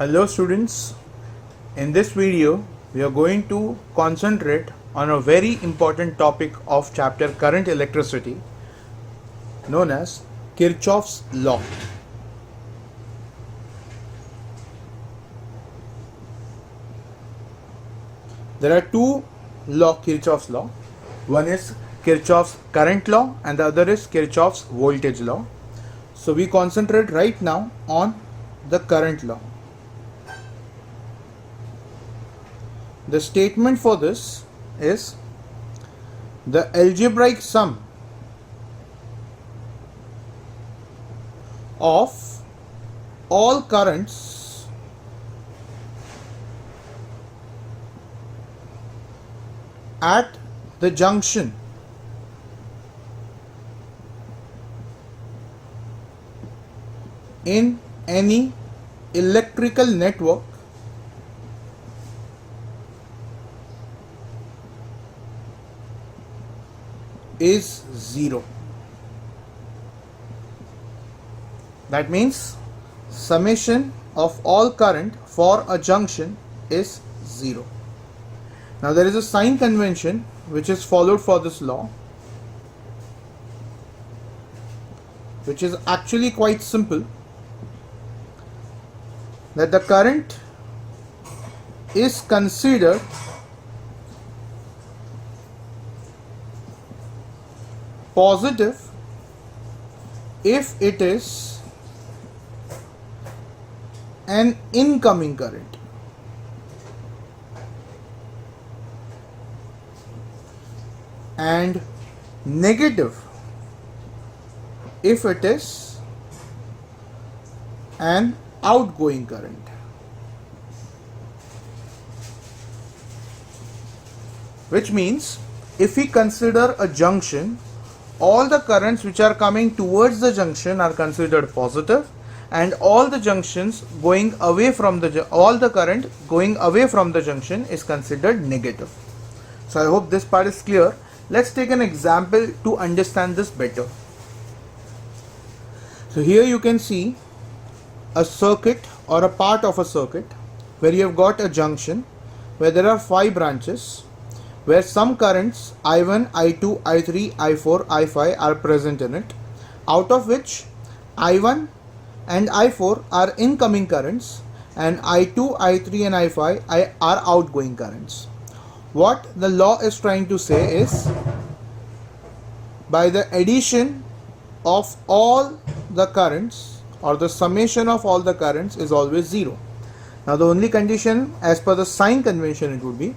Hello students, in this video we are going to concentrate on a very important topic of chapter current electricity known as Kirchhoff's law. There are two Kirchhoff's law. One is Kirchhoff's current law and the other is Kirchhoff's voltage law. So we concentrate right now on the current law. The statement for this is the algebraic sum of all currents at the junction in any electrical network is zero. That means summation of all current for a junction is zero. Now there is a sign convention which is followed for this law, which is actually quite simple, that the current is considered positive if it is an incoming current, and negative if it is an outgoing current. Which means if we consider a junction, all the currents which are coming towards the junction are considered positive, and all the junctions going away from all the current going away from the junction is considered negative. So I hope this part is clear. Let's take an example to understand this better. So here you can see a circuit or a part of a circuit where you have got a junction where there are 5 branches, where some currents I1, I2, I3, I4, I5 are present in it, out of which I1 and I4 are incoming currents and I2, I3 and I5 are outgoing currents. What the law is trying to say is, by the addition of all the currents or the summation of all the currents is always zero. Now the only condition as per the sign convention, it would be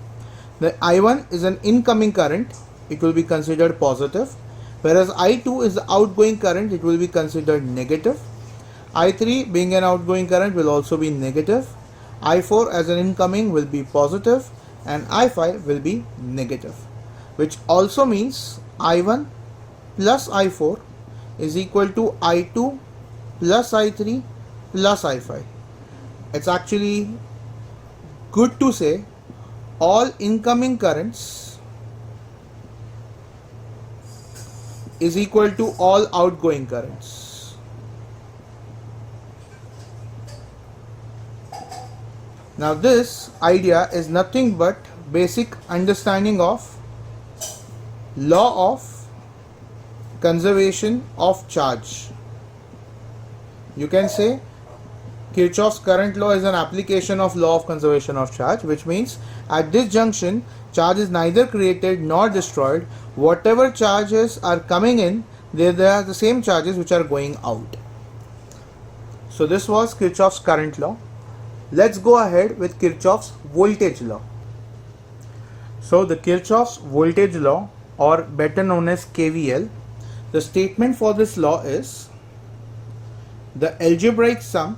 the I1 is an incoming current, it will be considered positive, whereas I2 is the outgoing current, it will be considered negative. I3 being an outgoing current will also be negative. I4 as an incoming will be positive, and I5 will be negative, which also means I1 plus I4 is equal to I2 plus I3 plus I5. It's actually good to say all incoming currents is equal to all outgoing currents. Now this idea is nothing but basic understanding of law of conservation of charge. You can say Kirchhoff's current law is an application of law of conservation of charge, which means at this junction charge is neither created nor destroyed. Whatever charges are coming in, they are the same charges which are going out. So this was Kirchhoff's current law. Let's go ahead with Kirchhoff's voltage law. So the Kirchhoff's voltage law, or better known as KVL, the statement for this law is the algebraic sum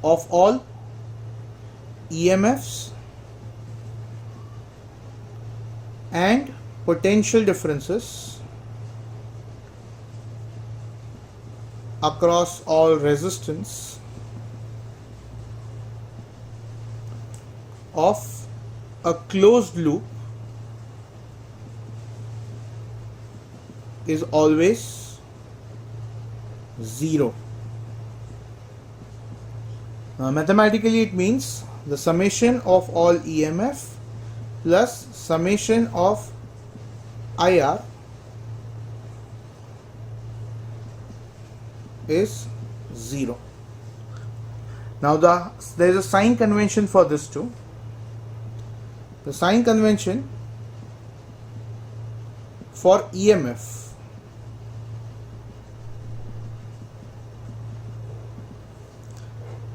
of all EMFs and potential differences across all resistance of a closed loop is always 0. Now mathematically it means the summation of all EMF plus summation of IR is 0. Now there is a sign convention for this too. The sign convention for EMF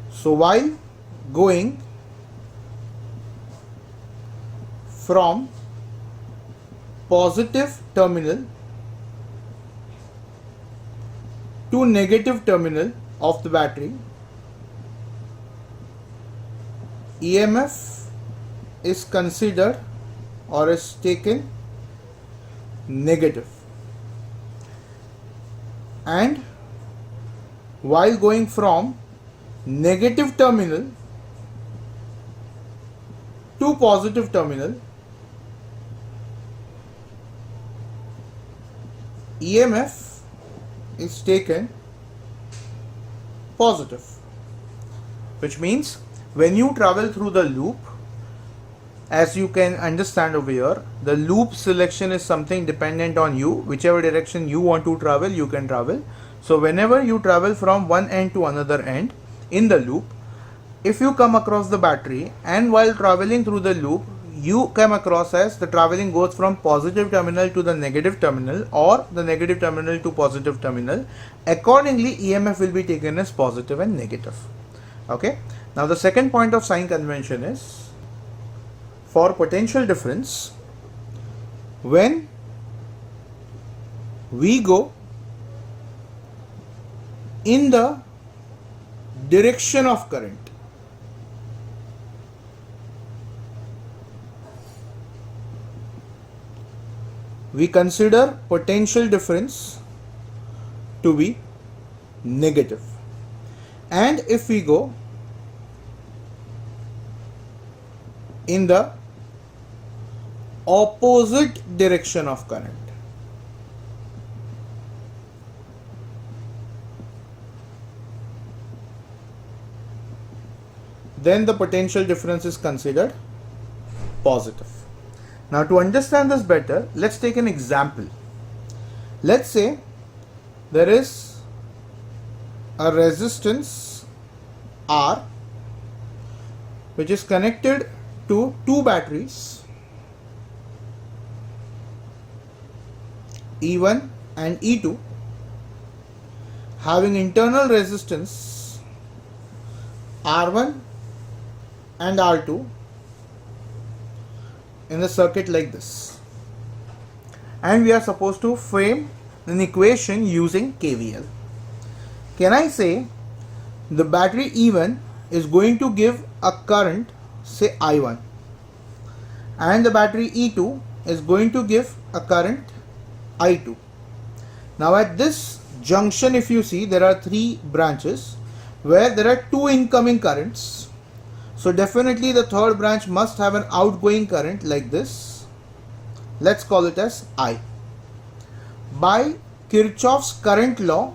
so while going from positive terminal to negative terminal of the battery, EMF is considered or is taken negative, and while going from negative terminal to positive terminal, EMF is taken positive, which means when you travel through the loop, as you can understand over here, the loop selection is something dependent on you. Whichever direction you want to travel, you can travel. So whenever you travel from one end to another end in the loop, if you come across the battery and while traveling through the loop you come across as the traveling goes from positive terminal to the negative terminal or the negative terminal to positive terminal, accordingly EMF will be taken as positive and negative. Okay. Now the second point of sign convention is for potential difference. When we go in the direction of current, we consider potential difference to be negative, and if we go in the opposite direction of current, then the potential difference is considered positive. Now to understand this better, let's take an example. Let's say there is a resistance R which is connected to two batteries, E1 and E2, having internal resistance R1 and R2 in the circuit like this, and we are supposed to frame an equation using KVL. Can I say the battery E1 is going to give a current, say I1, and the battery E2 is going to give a current I2. Now at this junction, if you see, there are three branches where there are two incoming currents. So definitely the third branch must have an outgoing current like this. Let's call it as I. By Kirchhoff's current law,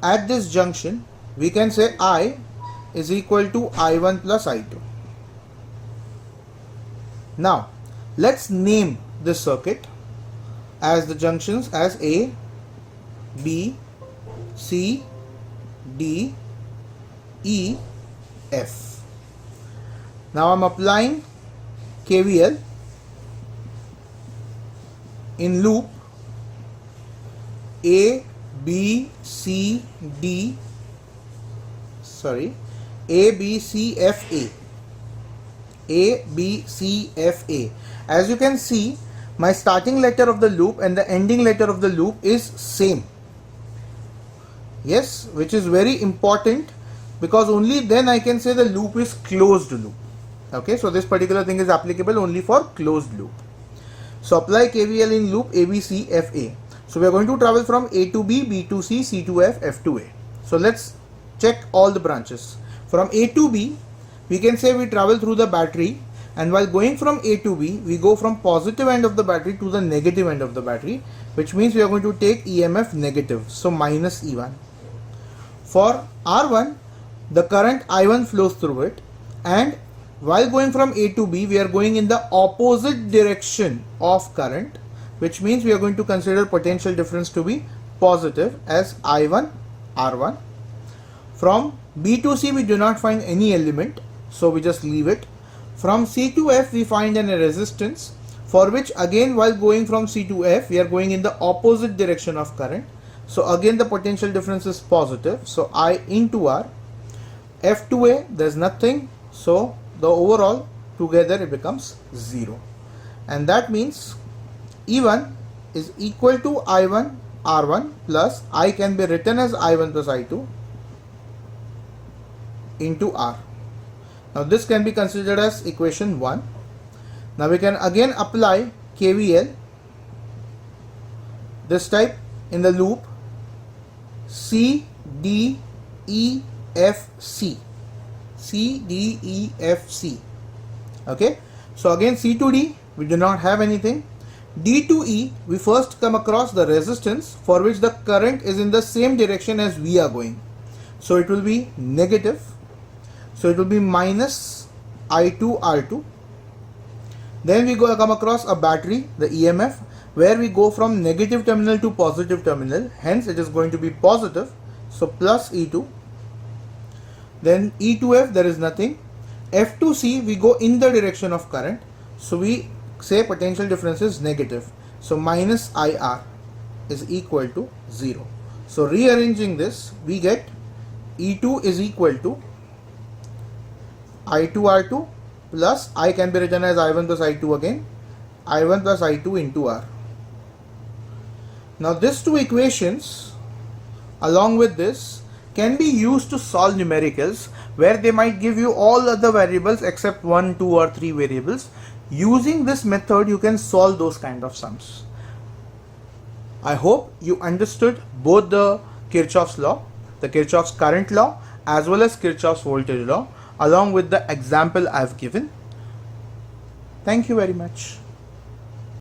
at this junction we can say I is equal to I1 plus I2. Now let's name this circuit as the junctions as A, B, C, D, E, F. Now I'm applying KVL in loop A, B, C, F, A. A, B, C, F, A. As you can see, my starting letter of the loop and the ending letter of the loop is same. Yes, which is very important because only then I can say the loop is closed loop. Okay, so this particular thing is applicable only for closed loop. So apply KVL in loop A, B, C, F, A. So we are going to travel from A to B, B to C, C to F, F to A. So let's check all the branches. From A to B, we can say we travel through the battery, and while going from A to B, we go from positive end of the battery to the negative end of the battery, which means we are going to take EMF negative, so minus E1. For R1, the current I1 flows through it, and while going from A to B, we are going in the opposite direction of current, which means we are going to consider potential difference to be positive as I1 R1. From B to C, we do not find any element, so we just leave it. From C to F, we find a resistance, for which again while going from C to F, we are going in the opposite direction of current. So again the potential difference is positive, so I into R. F to A, there is nothing, so the overall together it becomes 0. And that means E1 is equal to I1 R1 plus I can be written as I1 plus I2 into R. Now this can be considered as equation 1. Now we can again apply KVL, this type in the loop C, D, E, F, C. C, D, E, F, C. Okay. So again C to D, we do not have anything. D to E, we first come across the resistance for which the current is in the same direction as we are going. So it will be negative. So it will be minus I2 R2. Then we come across a battery, the EMF, where we go from negative terminal to positive terminal. Hence it is going to be positive. So plus E2. Then E to F, there is nothing. F to C, we go in the direction of current. So we say potential difference is negative. So minus IR is equal to 0. So rearranging this, we get E2 is equal to I2 R2 plus I can be written as I1 plus I2 again, I1 plus I2 into R. Now these two equations along with this can be used to solve numericals where they might give you all other variables except 1, 2 or 3 variables. Using this method you can solve those kind of sums. I hope you understood both the Kirchhoff's law, the Kirchhoff's current law as well as Kirchhoff's voltage law along with the example I have given. Thank you very much.